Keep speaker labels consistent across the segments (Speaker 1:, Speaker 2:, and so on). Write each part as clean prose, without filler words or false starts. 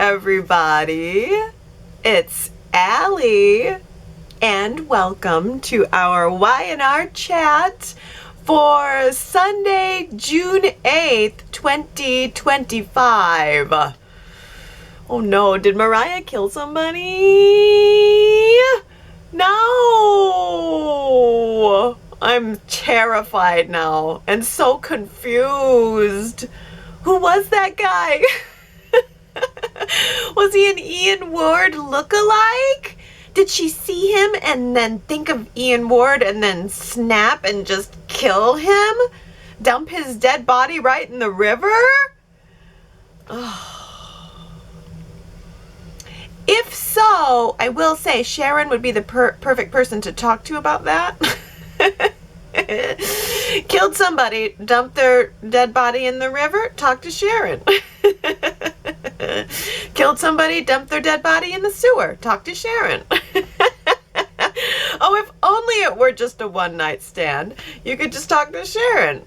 Speaker 1: everybody. It's Allie, and welcome to our Y&R Chat for Sunday, June 8th, 2025. Oh no, did Mariah kill somebody? No! I'm terrified now and so confused. Who was that guy? Was he an Ian Ward lookalike? Did she see him and then think of Ian Ward and then snap and just kill him? Dump his dead body right in the river? Oh. If so, I will say Sharon would be the perfect person to talk to about that. Killed somebody, dumped their dead body in the river, talk to Sharon. Killed somebody, dumped their dead body in the sewer, talk to Sharon. Oh, if only it were just a one-night stand. You could just talk to Sharon.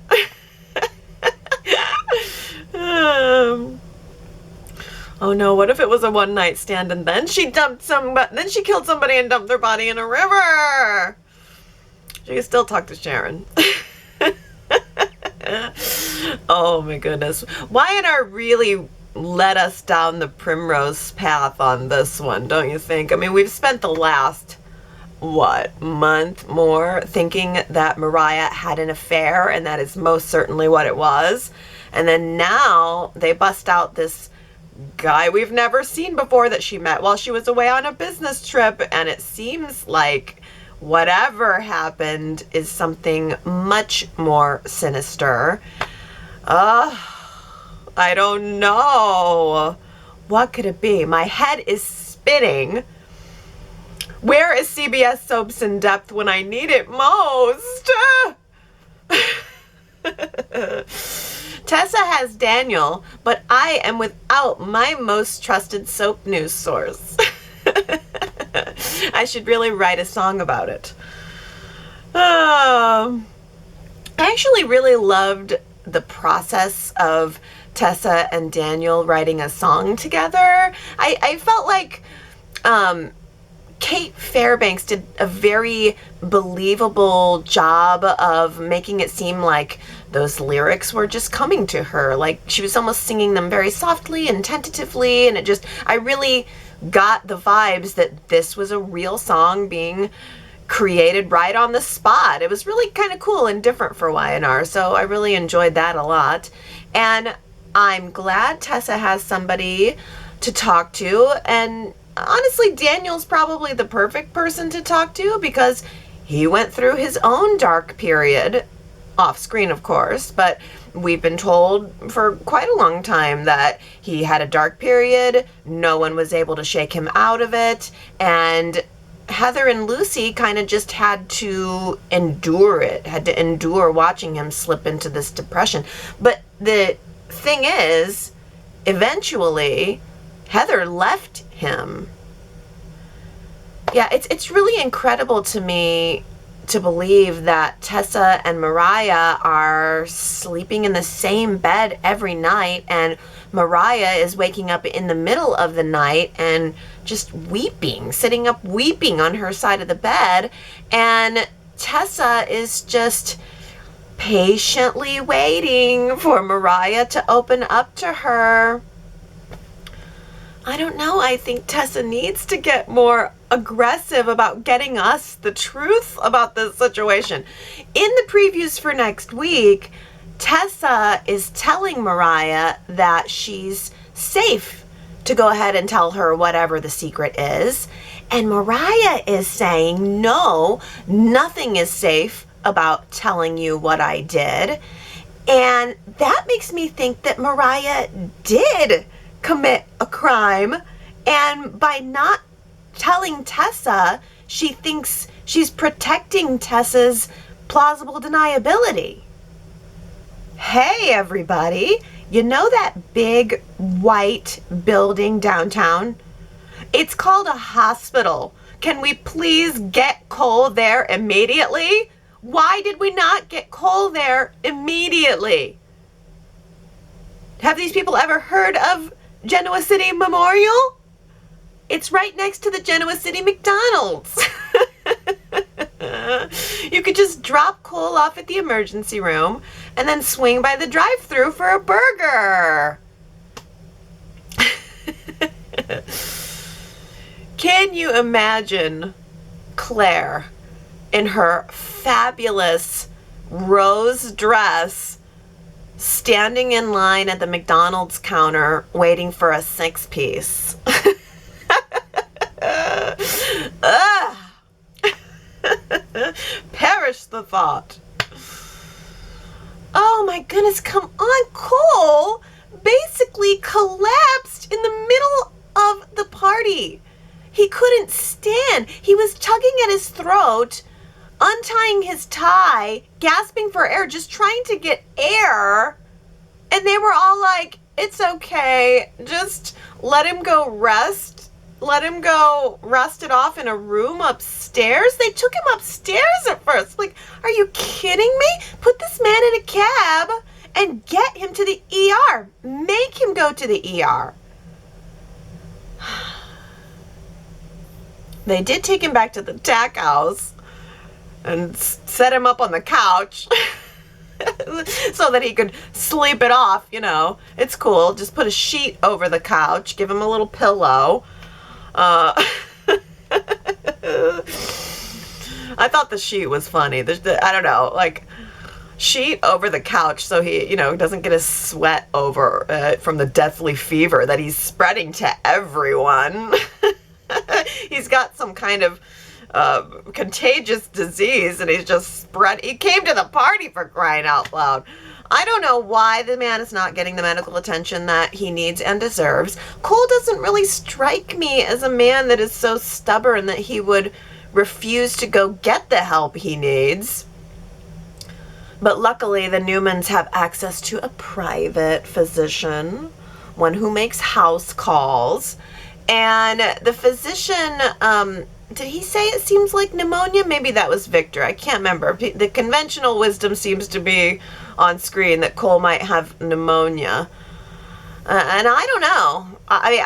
Speaker 1: Oh no, what if it was a one-night stand and then she killed somebody and dumped their body in a river? You can still talk to Sharon. Oh my goodness. Y&R really led us down the primrose path on this one, don't you think? I mean, we've spent the last, month more thinking that Mariah had an affair, and that is most certainly what it was. And then now they bust out this guy we've never seen before that she met while she was away on a business trip, and it seems like whatever happened is something much more sinister. I don't know. What could it be? My head is spinning. Where is CBS Soaps in Depth when I need it most? Tessa has Daniel, but I am without my most trusted soap news source. I should really write a song about it. I actually really loved the process of Tessa and Daniel writing a song together. I felt like Kate Fairbanks did a very believable job of making it seem like those lyrics were just coming to her. Like she was almost singing them very softly and tentatively, and I really got the vibes that this was a real song being created right on the spot. It was really kind of cool and different for Y&R, so I really enjoyed that a lot. And I'm glad Tessa has somebody to talk to, and honestly, Daniel's probably the perfect person to talk to because he went through his own dark period, off screen of course, but we've been told for quite a long time that he had a dark period, no one was able to shake him out of it, and Heather and Lucy kind of just had to endure it, had to endure watching him slip into this depression. But the thing is, eventually, Heather left him. Yeah, it's really incredible to me to believe that Tessa and Mariah are sleeping in the same bed every night, and Mariah is waking up in the middle of the night and just weeping, sitting up weeping on her side of the bed, and Tessa is just patiently waiting for Mariah to open up to her. I don't know. I think Tessa needs to get more aggressive about getting us the truth about this situation. In the previews for next week, Tessa is telling Mariah that she's safe to go ahead and tell her whatever the secret is. And Mariah is saying, no, nothing is safe about telling you what I did. And that makes me think that Mariah did commit a crime, and by not telling Tessa, she thinks she's protecting Tessa's plausible deniability. Hey everybody, you know that big white building downtown? It's called a hospital. Can we please get coal there immediately? Why did we not get coal there immediately? Have these people ever heard of Genoa City Memorial? It's right next to the Genoa City McDonald's. You could just drop Cole off at the emergency room and then swing by the drive-thru for a burger. Can you imagine Claire in her fabulous rose dress standing in line at the McDonald's counter waiting for a 6-piece? Perish the thought. Oh my goodness, come on. Cole basically collapsed in the middle of the party. He couldn't stand. He was tugging at his throat, untying his tie, gasping for air, just trying to get air. And they were all like, it's okay. Just let him go rest. Let him go rest it off in a room upstairs. They took him upstairs at first. Like, are you kidding me? Put this man in a cab and get him to the ER. Make him go to the ER. They did take him back to the tack house and set him up on the couch so that he could sleep it off, you know. It's cool. Just put a sheet over the couch. Give him a little pillow. I thought the sheet was funny. I don't know, like, sheet over the couch so he, you know, doesn't get his sweat over from the deathly fever that he's spreading to everyone. He's got some kind of contagious disease and he's just spread. He came to the party, for crying out loud. I don't know why the man is not getting the medical attention that he needs and deserves. Cole doesn't really strike me as a man that is so stubborn that he would refuse to go get the help he needs. But luckily, the Newmans have access to a private physician, one who makes house calls. And the physician, did he say it seems like pneumonia? Maybe that was Victor. I can't remember. The conventional wisdom seems to be on screen that Cole might have pneumonia. And I don't know. I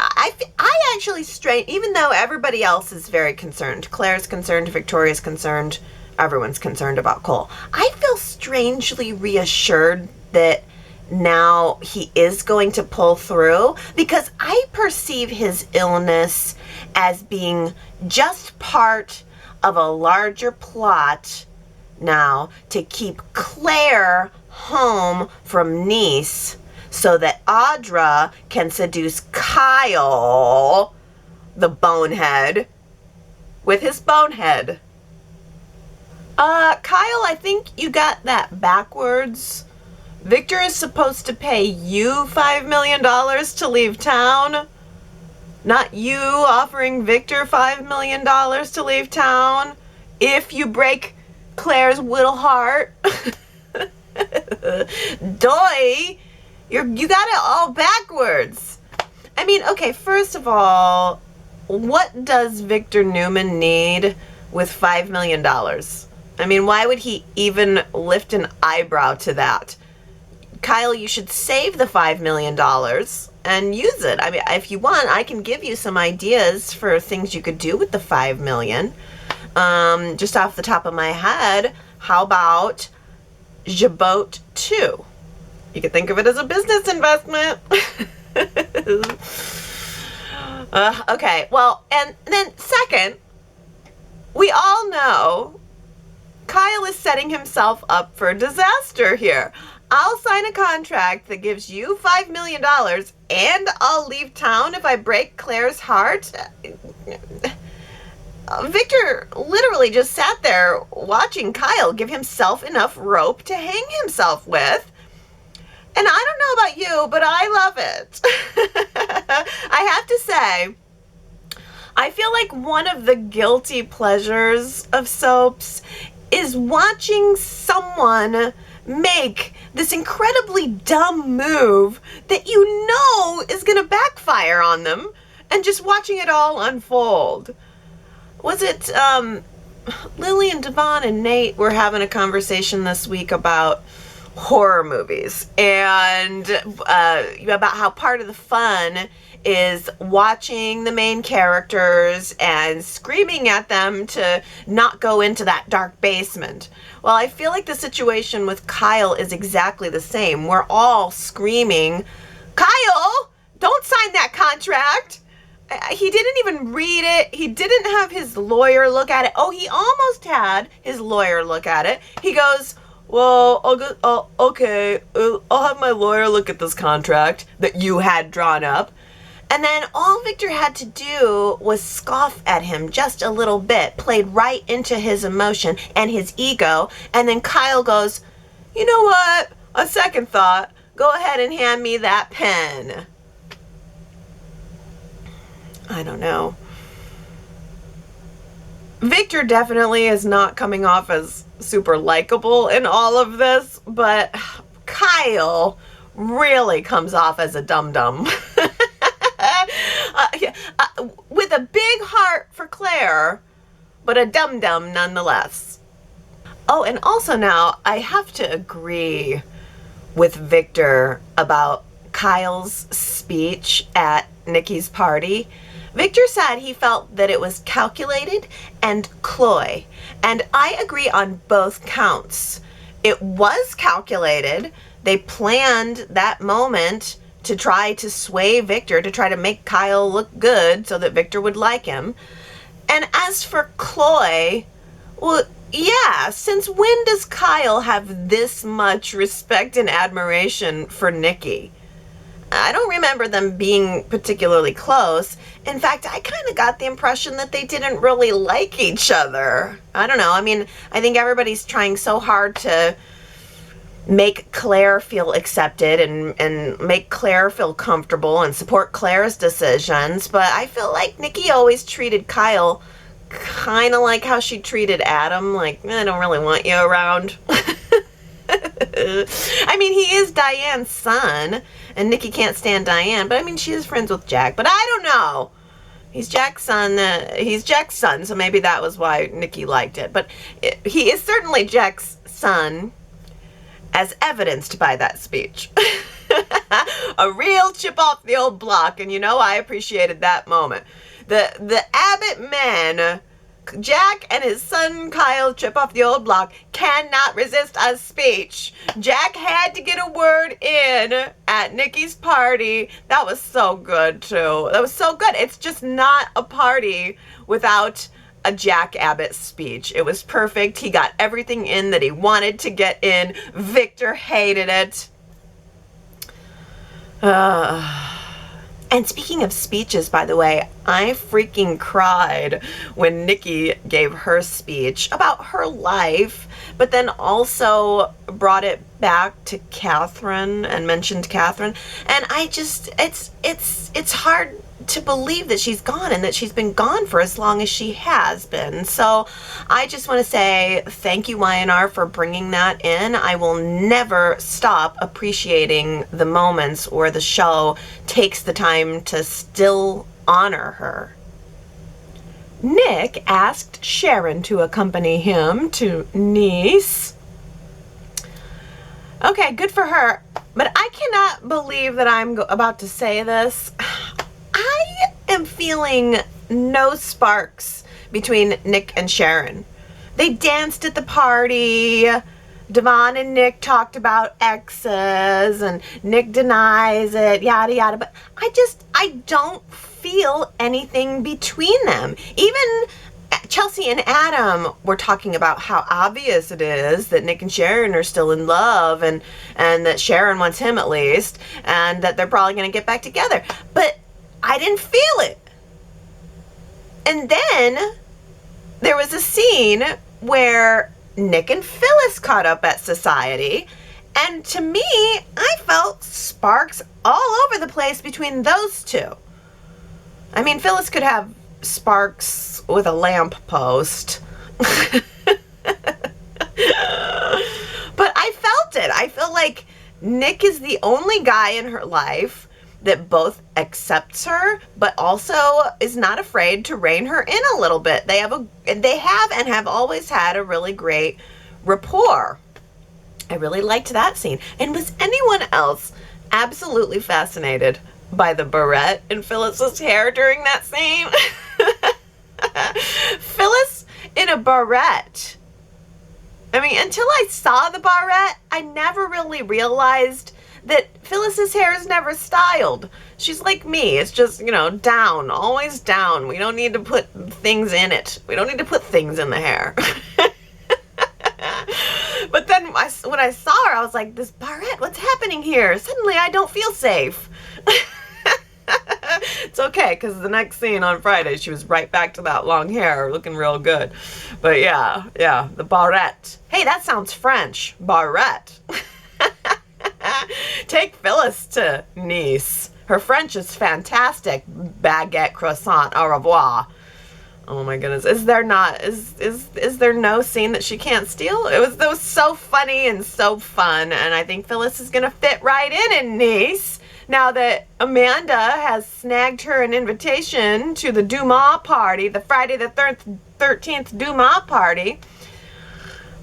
Speaker 1: actually even though everybody else is very concerned, Claire's concerned, Victoria's concerned, everyone's concerned about Cole, I feel strangely reassured that now he is going to pull through, because I perceive his illness as being just part of a larger plot now to keep Claire home from Nice so that Audra can seduce Kyle, the bonehead, with his bonehead. Kyle, I think you got that backwards. Victor is supposed to pay you $5 million to leave town, not you offering Victor $5 million to leave town if you break Claire's little heart. Doy, you got it all backwards. I mean, okay, first of all, what does Victor Newman need with $5 million? I mean, why would he even lift an eyebrow to that? Kyle, you should save the $5 million and use it. I mean, if you want, I can give you some ideas for things you could do with the $5 million. Just off the top of my head, how about Jabot 2? You could think of it as a business investment. Okay, well, and then second, we all know Kyle is setting himself up for disaster here. I'll sign a contract that gives you $5 million and I'll leave town if I break Claire's heart. Victor literally just sat there watching Kyle give himself enough rope to hang himself with. And I don't know about you, but I love it. I have to say, I feel like one of the guilty pleasures of soaps is watching someone make this incredibly dumb move that you know is going to backfire on them, and just watching it all unfold. Was it Lily and Devon and Nate were having a conversation this week about horror movies, and about how part of the fun is watching the main characters and screaming at them to not go into that dark basement. Well, I feel like the situation with Kyle is exactly the same. We're all screaming, Kyle, don't sign that contract. He didn't even read it. He didn't have his lawyer look at it. Oh, he almost had his lawyer look at it. He goes, well, okay, I'll have my lawyer look at this contract that you had drawn up. And then all Victor had to do was scoff at him just a little bit, played right into his emotion and his ego. And then Kyle goes, you know what? A second thought, go ahead and hand me that pen. I don't know. Victor definitely is not coming off as super likable in all of this, but Kyle really comes off as a dum-dum. With a big heart for Claire, but a dum-dum nonetheless. Oh, and also now, I have to agree with Victor about Kyle's speech at Nikki's party. Victor said he felt that it was calculated and coy, and I agree on both counts. It was calculated. They planned that moment to try to sway Victor, to try to make Kyle look good so that Victor would like him. And as for cloy, well, yeah, since when does Kyle have this much respect and admiration for Nikki? I don't remember them being particularly close. In fact, I kind of got the impression that they didn't really like each other. I don't know. I mean, I think everybody's trying so hard to make Claire feel accepted and make Claire feel comfortable and support Claire's decisions. But I feel like Nikki always treated Kyle kind of like how she treated Adam. Like, I don't really want you around. I mean, he is Diane's son, and Nikki can't stand Diane, but I mean, she is friends with Jack, but I don't know. He's Jack's son, so maybe that was why Nikki liked it. But he is certainly Jack's son, as evidenced by that speech. A real chip off the old block, and you know, I appreciated that moment. The Abbott men, Jack and his son Kyle, chip off the old block, cannot resist a speech. Jack had to get a word in at Nikki's party. That was so good, too. That was so good. It's just not a party without a Jack Abbott speech. It was perfect. He got everything in that he wanted to get in. Victor hated it. And speaking of speeches, by the way, I freaking cried when Nikki gave her speech about her life, but then also brought it back to Catherine and mentioned Catherine. And I just, it's hard to believe that she's gone and that she's been gone for as long as she has been. So I just want to say thank you, Y&R, for bringing that in. I will never stop appreciating the moments where the show takes the time to still honor her. Nick asked Sharon to accompany him to Nice. Okay, good for her. But I cannot believe that I'm about to say this. I am feeling no sparks between Nick and Sharon. They danced at the party. Devon and Nick talked about exes, and Nick denies it, yada yada. But I don't feel anything between them. Even Chelsea and Adam were talking about how obvious it is that Nick and Sharon are still in love, and that Sharon wants him at least, and that they're probably going to get back together. But I didn't feel it. And then there was a scene where Nick and Phyllis caught up at Society, and to me, I felt sparks all over the place between those two. I mean, Phyllis could have sparks with a lamp post. But I felt it. I feel like Nick is the only guy in her life that both accepts her, but also is not afraid to rein her in a little bit. They have and have always had a really great rapport. I really liked that scene. And was anyone else absolutely fascinated by the barrette in Phyllis's hair during that scene? Phyllis in a barrette. I mean, until I saw the barrette, I never really realized that Phyllis's hair is never styled. She's like me. It's just, down, always down. We don't need to put things in it. We don't need to put things in the hair. But then when I saw her, I was like, this barrette, what's happening here? Suddenly I don't feel safe. It's okay, because the next scene on Friday, she was right back to that long hair, looking real good. But yeah, the barrette. Hey, that sounds French. Barrette. Take Phyllis to Nice. Her French is fantastic. Baguette, croissant, au revoir. Oh my goodness. Is there no scene that she can't steal? It was so funny and so fun, and I think Phyllis is gonna fit right in Nice. Now that Amanda has snagged her an invitation to the Dumas party, the Friday the 13th Dumas party.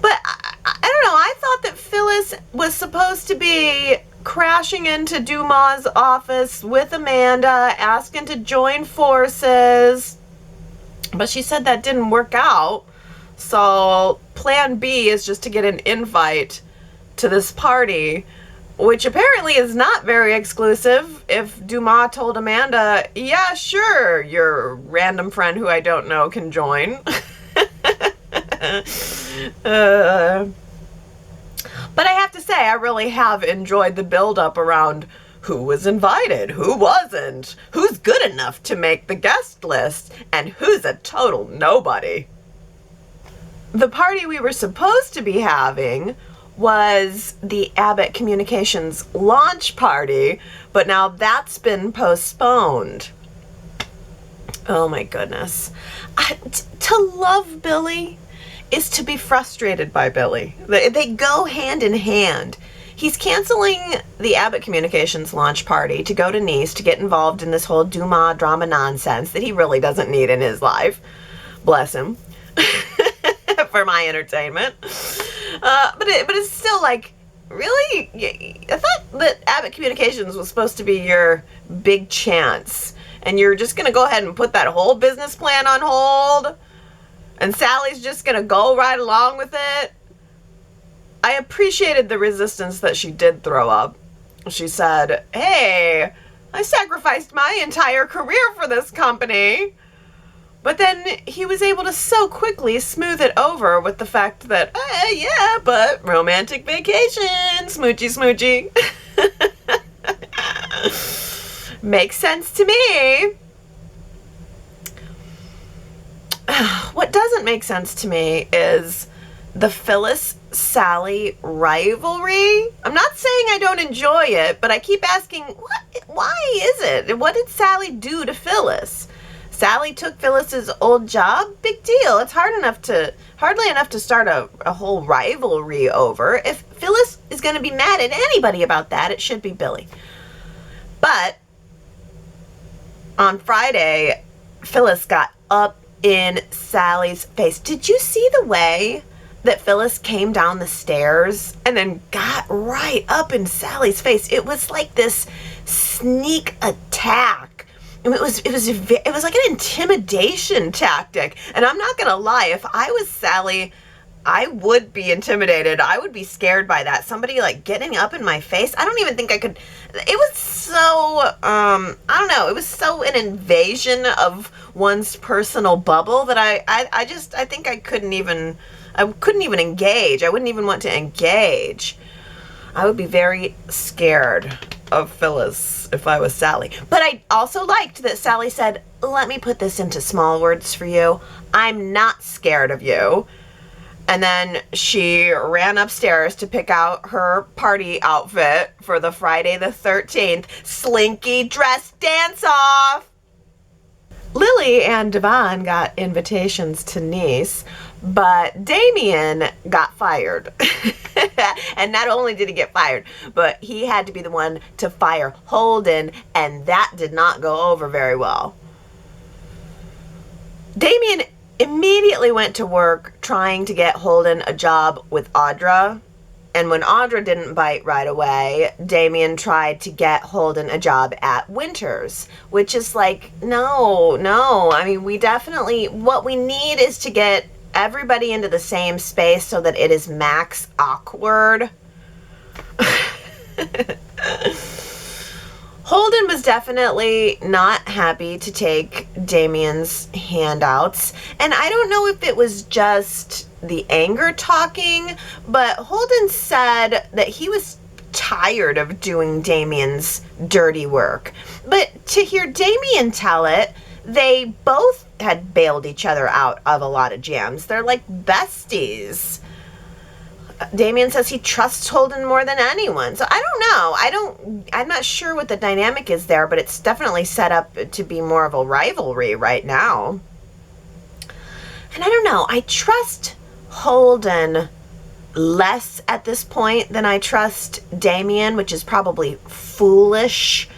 Speaker 1: But I don't know, I thought that Phyllis was supposed to be crashing into Dumas' office with Amanda, asking to join forces. But she said that didn't work out. So plan B is just to get an invite to this party, which apparently is not very exclusive. If Dumas told Amanda, yeah, sure, your random friend who I don't know can join. But I have to say, I really have enjoyed the build-up around who was invited, who wasn't, who's good enough to make the guest list, and who's a total nobody. The party we were supposed to be having was the Abbott Communications launch party, but now that's been postponed. Oh my goodness. To love Billy is to be frustrated by Billy. They go hand in hand. He's canceling the Abbott Communications launch party to go to Nice to get involved in this whole Dumas drama nonsense that he really doesn't need in his life. Bless him. For my entertainment. But it's still like, really? I thought that Abbott Communications was supposed to be your big chance, and you're just going to go ahead and put that whole business plan on hold, and Sally's just going to go right along with it. I appreciated the resistance that she did throw up. She said, hey, I sacrificed my entire career for this company. But then he was able to so quickly smooth it over with the fact that, yeah, but romantic vacation, smoochy. Makes sense to me. What doesn't make sense to me is the Phyllis-Sally rivalry. I'm not saying I don't enjoy it, but I keep asking, why is it? What did Sally do to Phyllis? Sally took Phyllis's old job. Big deal. It's hardly enough to start a whole rivalry over. If Phyllis is going to be mad at anybody about that, it should be Billy. But on Friday, Phyllis got up in Sally's face. Did you see the way that Phyllis came down the stairs and then got right up in Sally's face? It was like this sneak attack. It was like an intimidation tactic. And I'm not gonna lie, if I was Sally, I would be intimidated. I would be scared by that. Somebody like getting up in my face. I don't even think I could. It was so, I don't know. It was so an invasion of one's personal bubble that I think I couldn't even engage. I wouldn't even want to engage. I would be very scared of Phyllis if I was Sally. But I also liked that Sally said, let me put this into small words for you. I'm not scared of you. And then she ran upstairs to pick out her party outfit for the Friday the 13th slinky dress dance-off. Lily and Devon got invitations to Nice, but Damian got fired. And not only did he get fired, but he had to be the one to fire Holden, and that did not go over very well. Damian immediately went to work trying to get Holden a job with Audra. And when Audra didn't bite right away, Damian tried to get Holden a job at Winters, which is like, no. I mean, what we need is to get everybody into the same space so that it is max awkward. Holden was definitely not happy to take Damian's handouts, and I don't know if it was just the anger talking, but Holden said that he was tired of doing Damian's dirty work. But to hear Damian tell it, they both had bailed each other out of a lot of jams. They're like besties. Damian says he trusts Holden more than anyone. So I don't know. I'm not sure what the dynamic is there, but it's definitely set up to be more of a rivalry right now. And I don't know. I trust Holden less at this point than I trust Damian, which is probably foolish.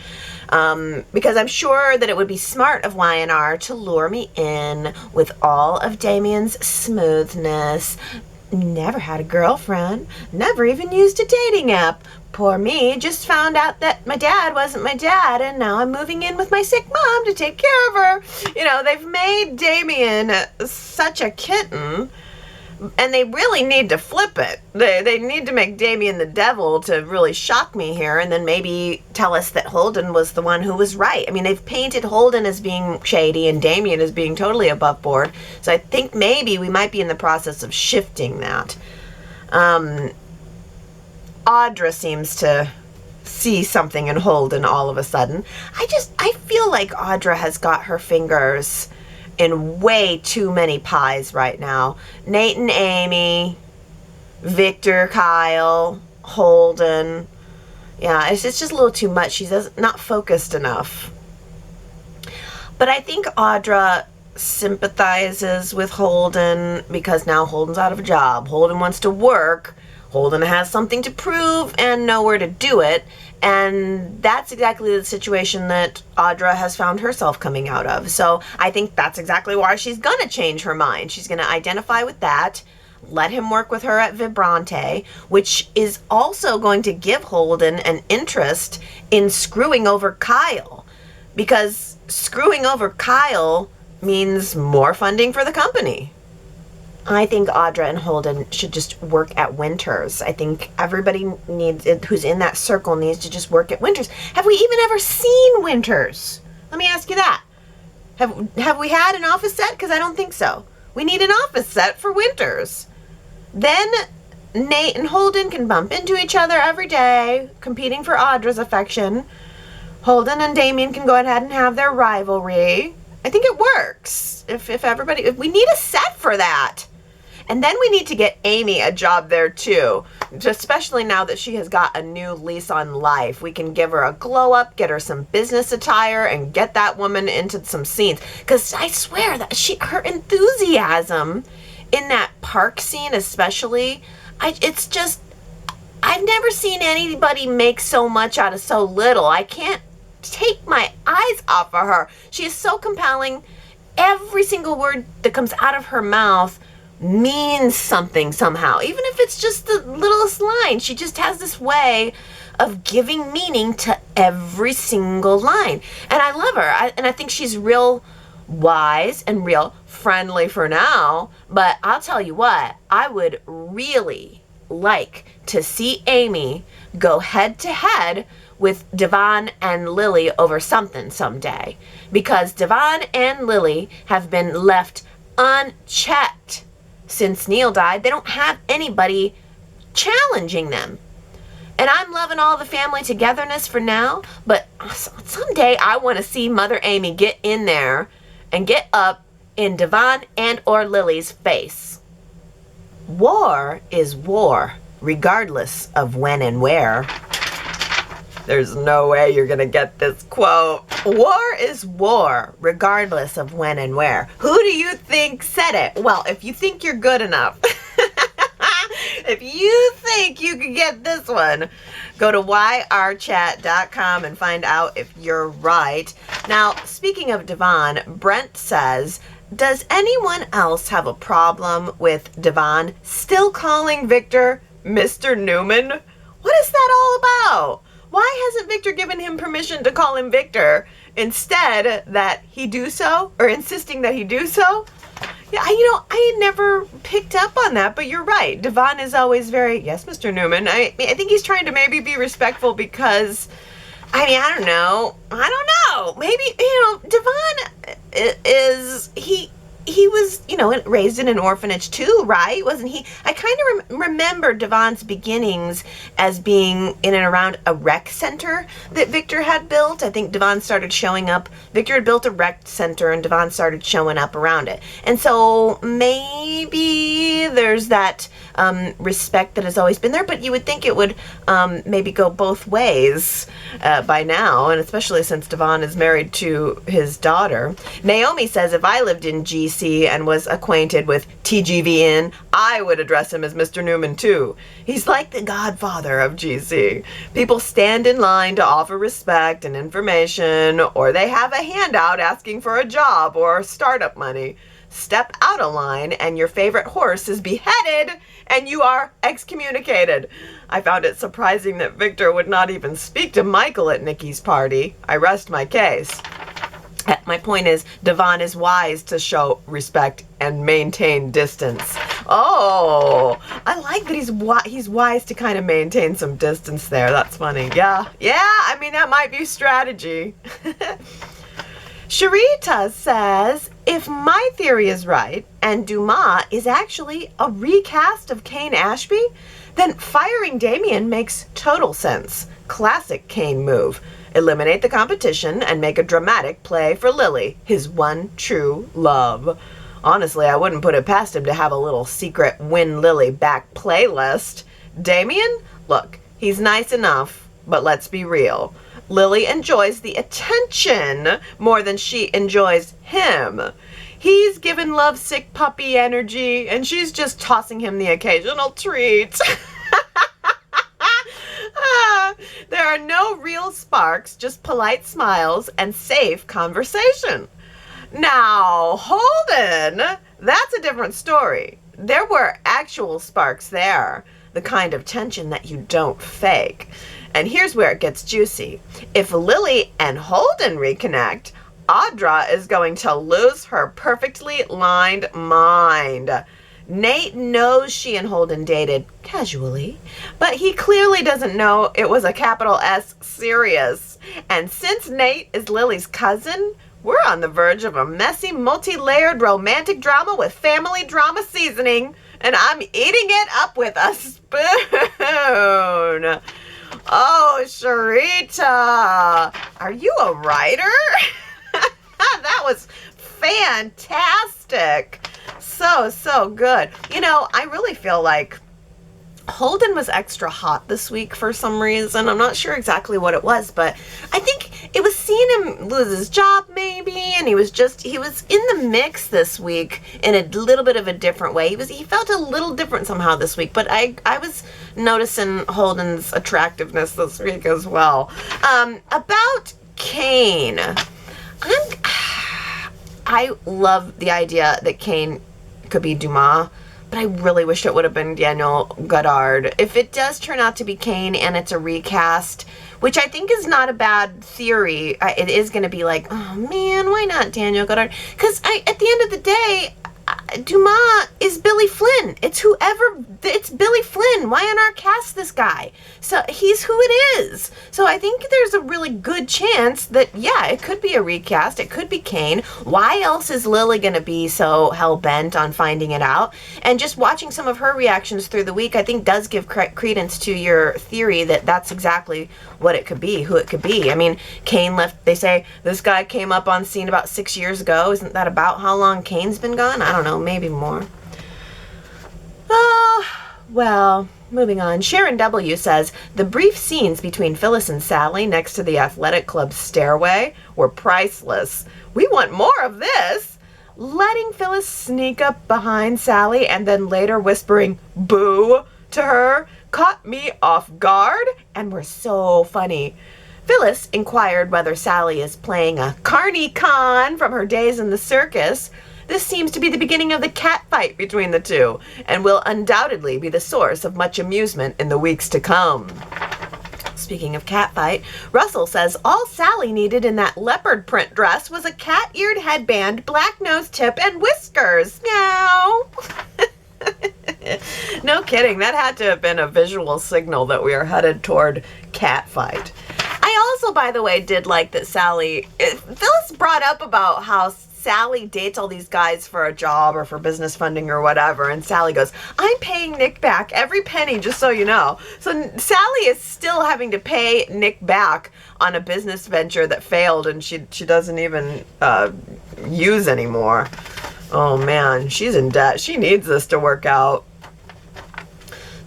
Speaker 1: Because I'm sure that it would be smart of Y&R to lure me in with all of Damian's smoothness. Never had a girlfriend, never even used a dating app. Poor me, just found out that my dad wasn't my dad, and now I'm moving in with my sick mom to take care of her. You know, they've made Damian such a kitten, and they really need to flip it. They need to make Damian the devil to really shock me here, and then maybe tell us that Holden was the one who was right. I mean, they've painted Holden as being shady and Damian as being totally above board, so I think maybe we might be in the process of shifting that. Audra seems to see something in Holden all of a sudden. I feel like Audra has got her fingers in way too many pies right now. Nate and Amy, Victor, Kyle, Holden. Yeah, it's just a little too much. She's not focused enough. But I think Audra sympathizes with Holden because now Holden's out of a job. Holden wants to work. Holden has something to prove and nowhere to do it. And that's exactly the situation that Audra has found herself coming out of. So I think that's exactly why she's going to change her mind. She's going to identify with that, let him work with her at Vibrante, which is also going to give Holden an interest in screwing over Kyle. Because screwing over Kyle means more funding for the company. I think Audra and Holden should just work at Winters. I think everybody who's in that circle needs to just work at Winters. Have we even ever seen Winters? Let me ask you that. Have we had an office set? Because I don't think so. We need an office set for Winters. Then Nate and Holden can bump into each other every day, competing for Audra's affection. Holden and Damian can go ahead and have their rivalry. I think it works. If we need a set for that. And then we need to get Amy a job there too, especially now that she has got a new lease on life. We can give her a glow up, get her some business attire, and get that woman into some scenes. Because I swear that her enthusiasm in that park scene especially, it's just, I've never seen anybody make so much out of so little. I can't take my eyes off of her. She is so compelling. Every single word that comes out of her mouth means something somehow, even if it's just the littlest line. She just has this way of giving meaning to every single line, and I love her. And I think she's real wise and real friendly for now, but I'll tell you what, I would really like to see Amy go head to head with Devon and Lily over something someday, because Devon and Lily have been left unchecked since Neil died. They don't have anybody challenging them. And I'm loving all the family togetherness for now, but someday I want to see Mother Amy get in there and get up in Devon and or Lily's face. War is war, regardless of when and where. There's no way you're going to get this quote. War is war, regardless of when and where. Who do you think said it? Well, if you think you're good enough, if you think you could get this one, go to yrchat.com and find out if you're right. Now, speaking of Devon, Brent says, does anyone else have a problem with Devon still calling Victor Mr. Newman? What is that all about? Why hasn't Victor given him permission to call him Victor instead that he do so, or insisting that he do so? Yeah, I had never picked up on that, but you're right. Devon is always very, yes, Mr. Newman. I think he's trying to maybe be respectful because, I don't know. Maybe, Devon he was, raised in an orphanage too, right? Wasn't he? I kind of remember Devon's beginnings as being in and around a rec center that Victor had built. I think Devon started showing up. Victor had built a rec center and Devon started showing up around it. And so maybe there's that respect that has always been there, but you would think it would maybe go both ways by now, and especially since Devon is married to his daughter. Naomi says, if I lived in GC and was acquainted with TGVN, I would address him as Mr. Newman too. He's like the godfather of GC. People stand in line to offer respect and information, or they have a handout asking for a job or startup money. Step out of line and your favorite horse is beheaded and you are excommunicated. I found it surprising that Victor would not even speak to Michael at Nikki's party. I rest my case. My point is, Devon is wise to show respect and maintain distance. Oh, I like that he's wise to kind of maintain some distance there. That's funny. Yeah, that might be strategy. Sharita says, if my theory is right, and Dumas is actually a recast of Kane Ashby, then firing Damian makes total sense. Classic Kane move. Eliminate the competition and make a dramatic play for Lily, his one true love. Honestly, I wouldn't put it past him to have a little secret win Lily back playlist. Damian? Look, he's nice enough, but let's be real. Lily enjoys the attention more than she enjoys him. He's given lovesick puppy energy, and she's just tossing him the occasional treat. There are no real sparks, just polite smiles and safe conversation. Now, Holden, that's a different story. There were actual sparks there, the kind of tension that you don't fake. And here's where it gets juicy. If Lily and Holden reconnect, Audra is going to lose her perfectly lined mind. Nate knows she and Holden dated casually, but he clearly doesn't know it was a capital S serious. And since Nate is Lily's cousin, we're on the verge of a messy, multi-layered romantic drama with family drama seasoning, and I'm eating it up with a spoon. Oh, Sharita, are you a writer? That was fantastic. So good. I really feel like Holden was extra hot this week for some reason. I'm not sure exactly what it was, but I think it was seeing him lose his job maybe, and he was in the mix this week in a little bit of a different way. He felt a little different somehow this week, but I was noticing Holden's attractiveness this week as well. About Kane, I love the idea that Kane could be Dumas, but I really wish it would have been Daniel Goddard. If it does turn out to be Kane and it's a recast, which I think is not a bad theory, it is going to be like, oh man, why not Daniel Goddard? Because at the end of the day, Dumas is Billy Flynn. It's Billy Flynn. Y&R cast this guy. So he's who it is. So I think there's a really good chance that, yeah, it could be a recast. It could be Kane. Why else is Lily going to be so hell-bent on finding it out? And just watching some of her reactions through the week, I think does give credence to your theory that that's exactly what it could be, who it could be. I mean, Kane left, they say this guy came up on scene about 6 years ago. Isn't that about how long Kane's been gone? I don't know, maybe more. Oh, well, moving on. Sharon W. says, the brief scenes between Phyllis and Sally next to the athletic club's stairway were priceless. We want more of this. Letting Phyllis sneak up behind Sally and then later whispering boo to her caught me off guard and were so funny. Phyllis inquired whether Sally is playing a carny con from her days in the circus. This seems to be the beginning of the cat fight between the two, and will undoubtedly be the source of much amusement in the weeks to come. Speaking of catfight, Russell says all Sally needed in that leopard print dress was a cat-eared headband, black nose tip, and whiskers. Meow. No kidding. That had to have been a visual signal that we are headed toward catfight. I also, by the way, did like that Phyllis brought up about how Sally dates all these guys for a job or for business funding or whatever, and Sally goes, I'm paying Nick back every penny, just so you know. So Sally is still having to pay Nick back on a business venture that failed and she doesn't even use anymore. Oh man, she's in debt. She needs this to work out.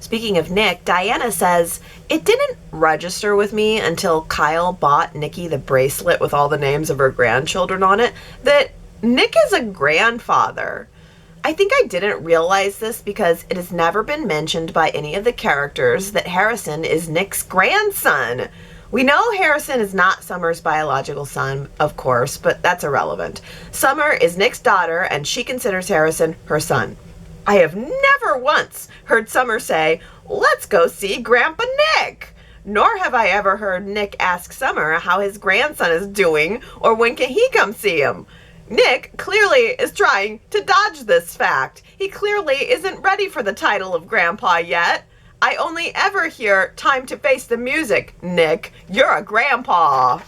Speaker 1: Speaking of Nick, Diana says, it didn't register with me until Kyle bought Nikki the bracelet with all the names of her grandchildren on it that Nick is a grandfather. I think I didn't realize this because it has never been mentioned by any of the characters that Harrison is Nick's grandson. We know Harrison is not Summer's biological son, of course, but that's irrelevant. Summer is Nick's daughter, and she considers Harrison her son. I have never once heard Summer say, let's go see Grandpa Nick. Nor have I ever heard Nick ask Summer how his grandson is doing or when can he come see him. Nick clearly is trying to dodge this fact. He clearly isn't ready for the title of Grandpa yet. I only ever hear time to face the music. Nick, you're a grandpa.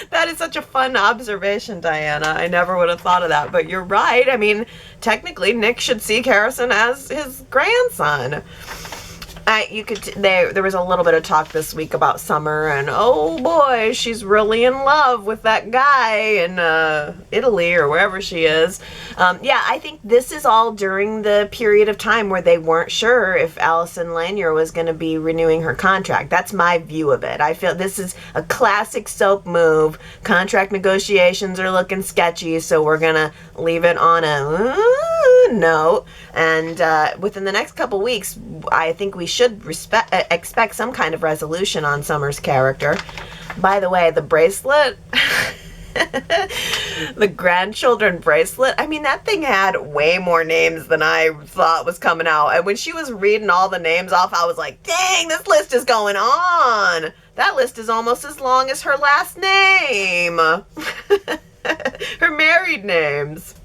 Speaker 1: That is such a fun observation, Diana. I never would have thought of that, but you're right. I mean, technically, Nick should see Harrison as his grandson. There was a little bit of talk this week about Summer, and oh boy, she's really in love with that guy in Italy or wherever she is. Yeah, I think this is all during the period of time where they weren't sure if Allison Lanier was going to be renewing her contract. That's my view of it. I feel this is a classic soap move. Contract negotiations are looking sketchy, so we're going to leave it on a note. And within the next couple weeks, I think we should expect some kind of resolution on Summer's character. By the way, the bracelet, the grandchildren bracelet, I mean, that thing had way more names than I thought was coming out. And when she was reading all the names off, I was like, dang, this list is going on. That list is almost as long as her last name. Her married names.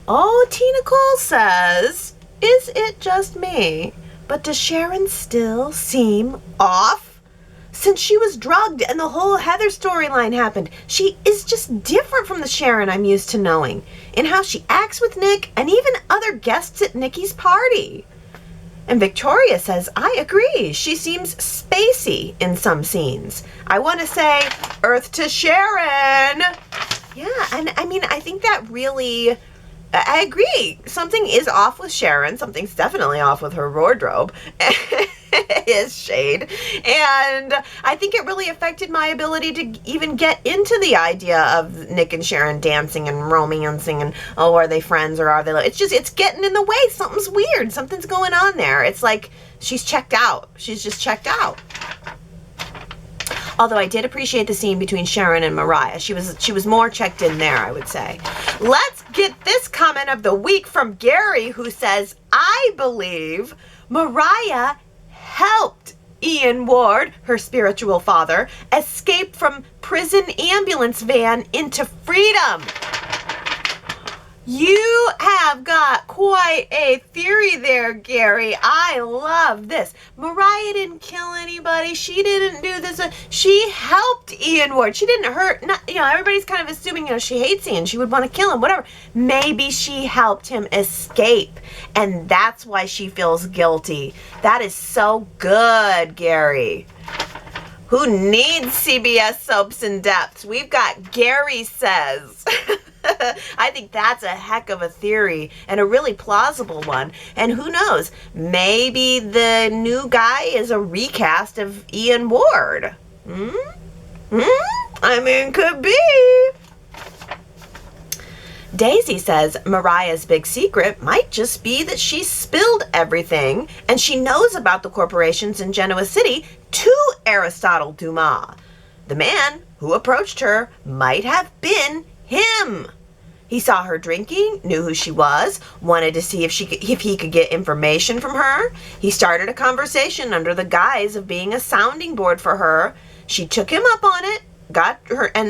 Speaker 1: Oh, Tina Cole says, is it just me, but does Sharon still seem off? Since she was drugged and the whole Heather storyline happened, she is just different from the Sharon I'm used to knowing in how she acts with Nick and even other guests at Nikki's party. And Victoria says, I agree. She seems spacey in some scenes. I want to say, Earth to Sharon. Yeah, and I mean, I think that really... I agree. Something is off with Sharon. Something's definitely off with her wardrobe. Is shade. And I think it really affected my ability to even get into the idea of Nick and Sharon dancing and romancing and, oh, are they friends or are they... It's getting in the way. Something's weird. Something's going on there. It's like she's checked out. She's just checked out. Although I did appreciate the scene between Sharon and Mariah. She was more checked in there, I would say. Let's get this comment of the week from Gary, who says, I believe Mariah helped Ian Ward, her spiritual father, escape from prison ambulance van into freedom. You have got quite a theory there, Gary. I love this. Mariah didn't kill anybody. She didn't do this. She helped Ian Ward. She didn't hurt. Everybody's kind of assuming, she hates Ian. She would want to kill him, whatever. Maybe she helped him escape, and that's why she feels guilty. That is so good, Gary. Who needs CBS Soaps in Depth? We've got Gary Says. I think that's a heck of a theory and a really plausible one. And who knows, maybe the new guy is a recast of Ian Ward. I mean, could be. Daisy says Mariah's big secret might just be that she spilled everything and she knows about the corporations in Genoa City to Aristotle Dumas. The man who approached her might have been him. He saw her drinking, knew who she was, wanted to see if he could get information from her. He started a conversation under the guise of being a sounding board for her. She took him up on it,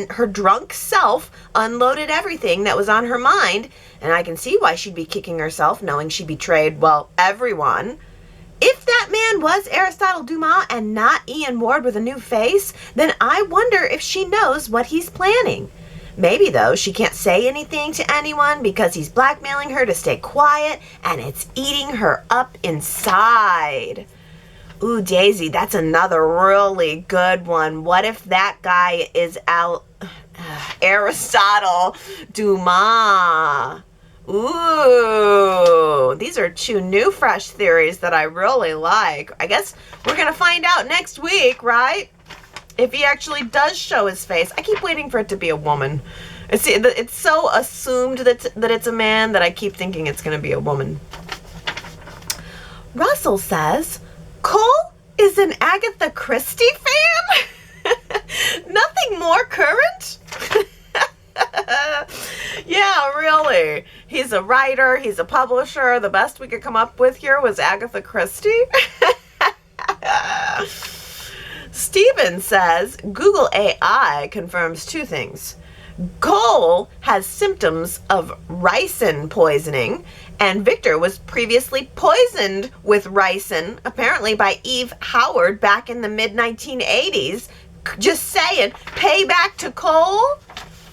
Speaker 1: her drunk self unloaded everything that was on her mind, and I can see why she'd be kicking herself knowing she betrayed, well, everyone. If that man was Aristotle Dumas and not Ian Ward with a new face, then I wonder if she knows what he's planning. Maybe, though, she can't say anything to anyone because he's blackmailing her to stay quiet, and it's eating her up inside. Ooh, Daisy, that's another really good one. What if that guy is Aristotle Dumas? Ooh, these are two new fresh theories that I really like. I guess we're going to find out next week, right? If he actually does show his face. I keep waiting for it to be a woman. It's so assumed that it's a man that I keep thinking it's going to be a woman. Russell says, Cole is an Agatha Christie fan? Nothing more current? Yeah, really. He's a writer. He's a publisher. The best we could come up with here was Agatha Christie. Steven says, Google AI confirms two things. Cole has symptoms of ricin poisoning, and Victor was previously poisoned with ricin, apparently by Eve Howard back in the mid-1980s. Just saying, payback to Cole?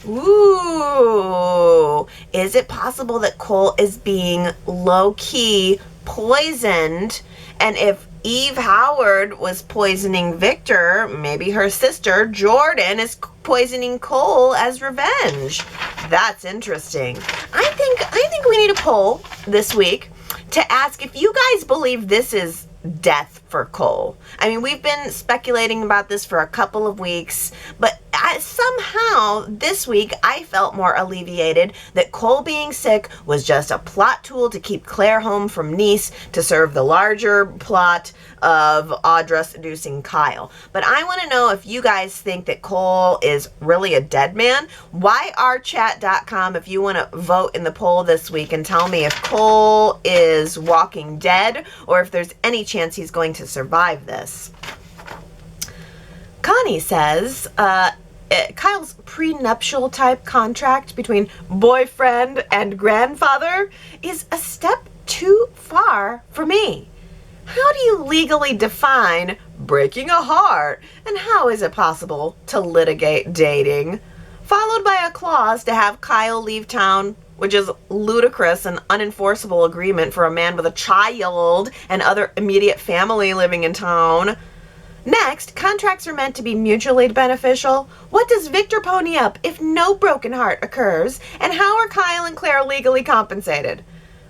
Speaker 1: Ooh, is it possible that Cole is being low-key poisoned? And if Eve Howard was poisoning Victor, maybe her sister Jordan is poisoning Cole as revenge. That's interesting. I think we need a poll this week to ask if you guys believe this is death for Cole. I mean, we've been speculating about this for a couple of weeks, but somehow this week I felt more alleviated that Cole being sick was just a plot tool to keep Claire home from Nice to serve the larger plot of Audra seducing Kyle. But I want to know if you guys think that Cole is really a dead man. YRChat.com if you want to vote in the poll this week and tell me if Cole is walking dead or if there's any chance he's going to survive this. Connie says, Kyle's prenuptial type contract between boyfriend and grandfather is a step too far for me. How do you legally define breaking a heart, and how is it possible to litigate dating? Followed by a clause to have Kyle leave town, which is ludicrous and unenforceable agreement for a man with a child and other immediate family living in town. Next, contracts are meant to be mutually beneficial. What does Victor pony up if no broken heart occurs? And how are Kyle and Claire legally compensated?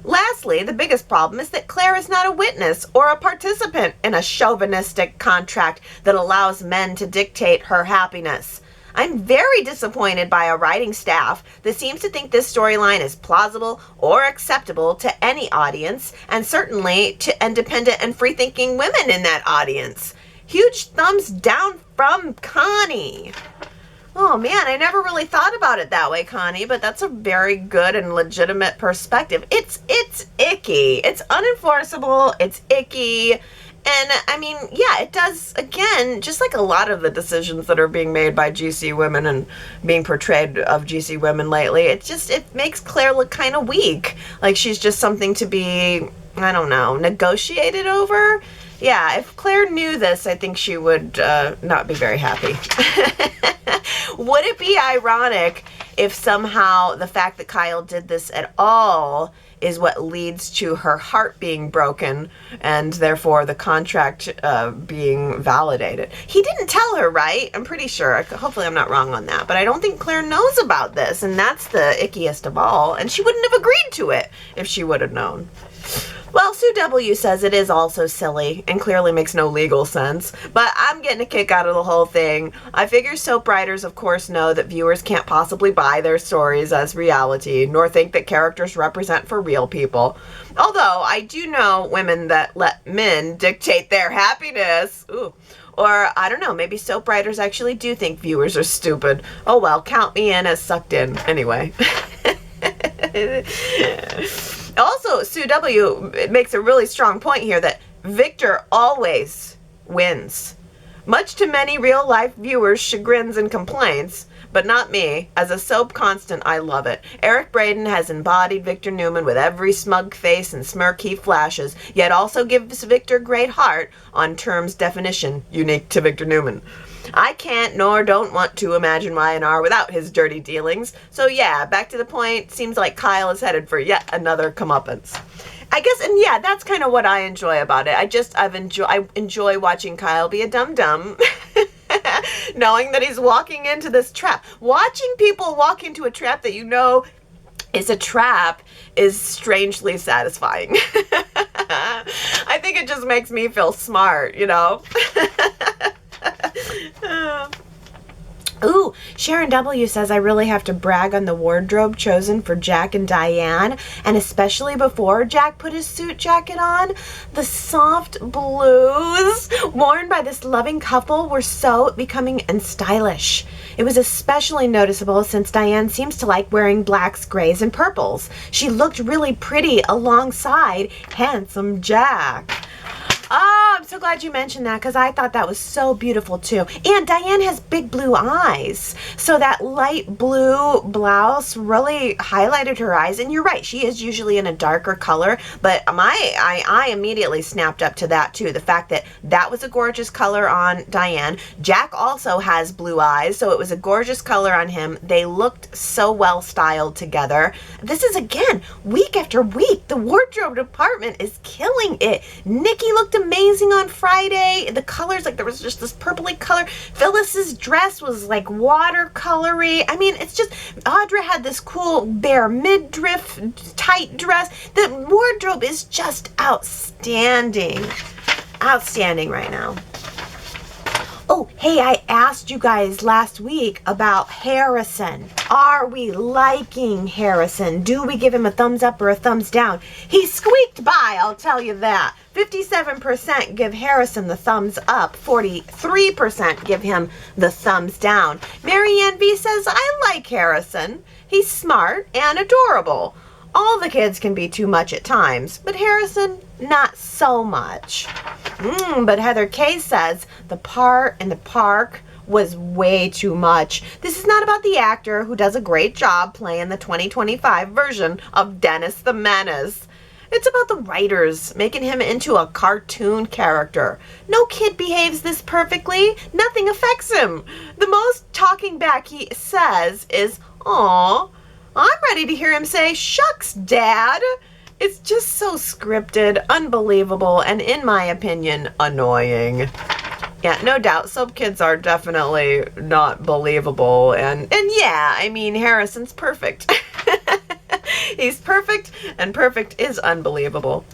Speaker 1: Lastly, the biggest problem is that Claire is not a witness or a participant in a chauvinistic contract that allows men to dictate her happiness. I'm very disappointed by a writing staff that seems to think this storyline is plausible or acceptable to any audience, and certainly to independent and free-thinking women in that audience. Huge thumbs down from Connie. Oh man, I never really thought about it that way, Connie, but that's a very good and legitimate perspective. It's icky. It's unenforceable. It's icky. And I mean, yeah, it does, again, just like a lot of the decisions that are being made by GC women and being portrayed of GC women lately, it makes Claire look kind of weak. Like she's just something to be, I don't know, negotiated over. Yeah, if Claire knew this, I think she would not be very happy. Would it be ironic if somehow the fact that Kyle did this at all is what leads to her heart being broken and therefore the contract being validated? He didn't tell her, right? I'm pretty sure. Hopefully I'm not wrong on that. But I don't think Claire knows about this, and that's the ickiest of all. And she wouldn't have agreed to it if she would have known. Well, Sue W. says it is also silly and clearly makes no legal sense, but I'm getting a kick out of the whole thing. I figure soap writers, of course, know that viewers can't possibly buy their stories as reality, nor think that characters represent for real people. Although, I do know women that let men dictate their happiness, Or, I don't know, maybe soap writers actually do think viewers are stupid. Oh well, count me in as sucked in. Anyway. Also, Sue W. makes a really strong point here that Victor always wins. Much to many real-life viewers' chagrins and complaints, but not me. As a soap constant, I love it. Eric Braeden has embodied Victor Newman with every smug face and smirk he flashes, yet also gives Victor great heart on terms definition unique to Victor Newman. I can't nor don't want to imagine Y&R without his dirty dealings. So yeah, back to the point, seems like Kyle is headed for yet another comeuppance. I guess, and yeah, that's kind of what I enjoy about it. I enjoy watching Kyle be a dum-dum. Knowing that he's walking into this trap. Watching people walk into a trap that you know is a trap is strangely satisfying. I think it just makes me feel smart, you know? Ooh, Sharon W. says, I really have to brag on the wardrobe chosen for Jack and Diane, and especially before Jack put his suit jacket on. The soft blues worn by this loving couple were so becoming and stylish. It was especially noticeable since Diane seems to like wearing blacks, grays, and purples. She looked really pretty alongside handsome Jack. Oh, I'm so glad you mentioned that because I thought that was so beautiful too. And Diane has big blue eyes. So that light blue blouse really highlighted her eyes. And you're right, she is usually in a darker color. But I immediately snapped up to that too. The fact that that was a gorgeous color on Diane. Jack also has blue eyes, so it was a gorgeous color on him. They looked so well styled together. This is, again, week after week. The wardrobe department is killing it. Nikki looked amazing on Friday. The colors, like there was just this purpley color. Phyllis's dress was like watercolory. I mean, it's just, Audra had this cool bare midriff tight dress. The wardrobe is just outstanding. Outstanding right now. Oh, hey, I asked you guys last week about Harrison. Are we liking Harrison? Do we give him a thumbs up or a thumbs down? He squeaked by, I'll tell you that. 57% give Harrison the thumbs up. 43% give him the thumbs down. Marianne V says, I like Harrison. He's smart and adorable. All the kids can be too much at times, but Harrison, not so much. But Heather K says the part in the park was way too much. This is not about the actor who does a great job playing the 2025 version of Dennis the Menace. It's about the writers making him into a cartoon character. No kid behaves this perfectly. Nothing affects him. The most talking back he says is, "Aw." I'm ready to hear him say, "Shucks, Dad." It's just so scripted, unbelievable, and in my opinion, annoying. Yeah, no doubt, soap kids are definitely not believable. And yeah, I mean, Harrison's perfect. He's perfect, and perfect is unbelievable.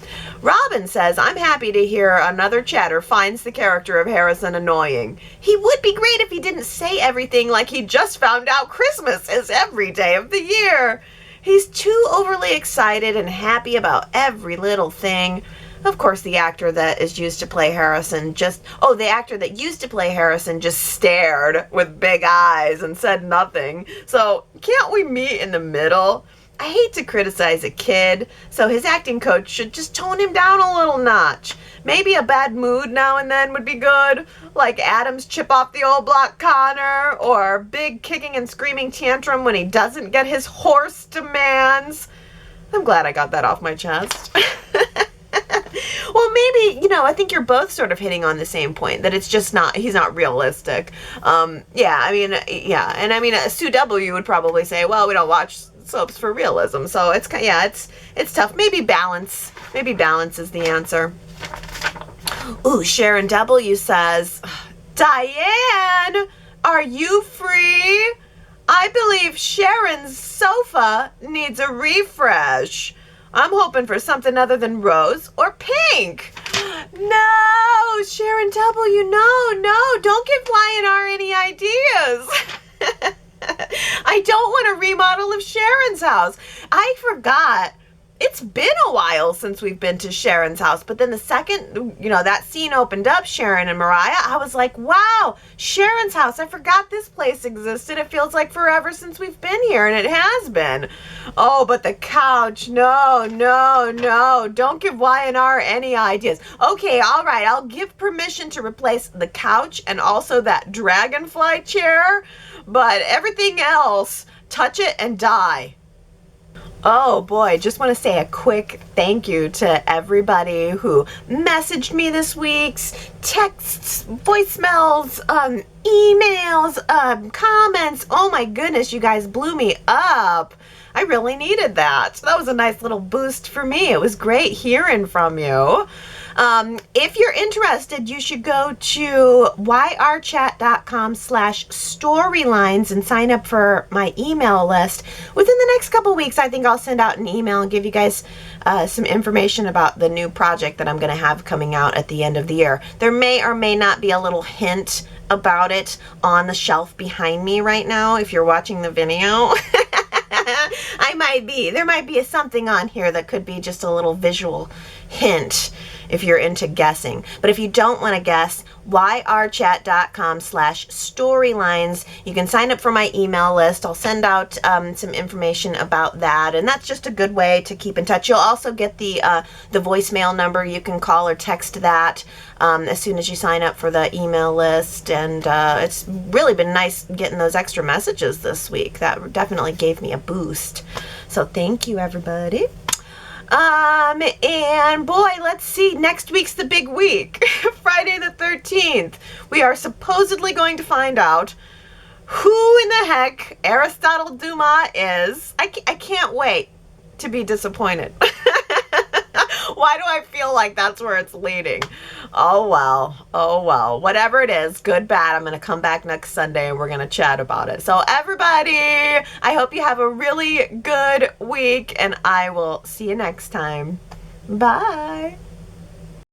Speaker 1: Robin says, I'm happy to hear another chatter finds the character of Harrison annoying. He would be great if he didn't say everything like he just found out Christmas is every day of the year. He's too overly excited and happy about every little thing. Of course, the actor that used to play Harrison just stared with big eyes and said nothing. So can't we meet in the middle? I hate to criticize a kid, so his acting coach should just tone him down a little notch. Maybe a bad mood now and then would be good, like Adam's chip off the old block Connor, or big kicking and screaming tantrum when he doesn't get his horse demands. I'm glad I got that off my chest. Well, maybe, I think you're both sort of hitting on the same point, that it's just he's not realistic. And Sue W. would probably say, well, we don't watch soaps for realism, so it's tough. Maybe balance is the answer. Ooh, Sharon W. says, Diane, are you free? I believe Sharon's sofa needs a refresh. I'm hoping for something other than rose or pink. No, Sharon W., no, don't give Y&R any ideas. I don't want a remodel of Sharon's house. I forgot it's been a while since we've been to Sharon's house. But then the second, that scene opened up, Sharon and Mariah, I was like, wow, Sharon's house. I forgot this place existed. It feels like forever since we've been here, and it has been. Oh, but the couch. No, no, no. Don't give Y&R any ideas. Okay, all right. I'll give permission to replace the couch and also that dragonfly chair. But everything else, touch it and die. Oh boy, just want to say a quick thank you to everybody who messaged me this week, texts, voicemails, emails, comments. Oh my goodness, you guys blew me up. I really needed that. That was a nice little boost for me. It was great hearing from you. If you're interested, you should go to yrchat.com/storylines and sign up for my email list. Within the next couple weeks, I think I'll send out an email and give you guys some information about the new project that I'm going to have coming out at the end of the year. There may or may not be a little hint about it on the shelf behind me right now if you're watching the video. There might be something on here that could be just a little visual hint if you're into guessing. But if you don't want to guess, yrchat.com/storylines. You can sign up for my email list. I'll send out some information about that, and that's just a good way to keep in touch. You'll also get the voicemail number. You can call or text that as soon as you sign up for the email list, and it's really been nice getting those extra messages this week. That definitely gave me a boost. So thank you, everybody. And boy, let's see, next week's the big week. Friday the 13th. We are supposedly going to find out who in the heck Aristotle Dumas is. I can't wait to be disappointed. Why do I feel like that's where it's leading? Oh well, whatever it is, good, bad, I'm going to come back next Sunday and we're going to chat about it. So everybody, I hope you have a really good week, and I will see you next time. Bye.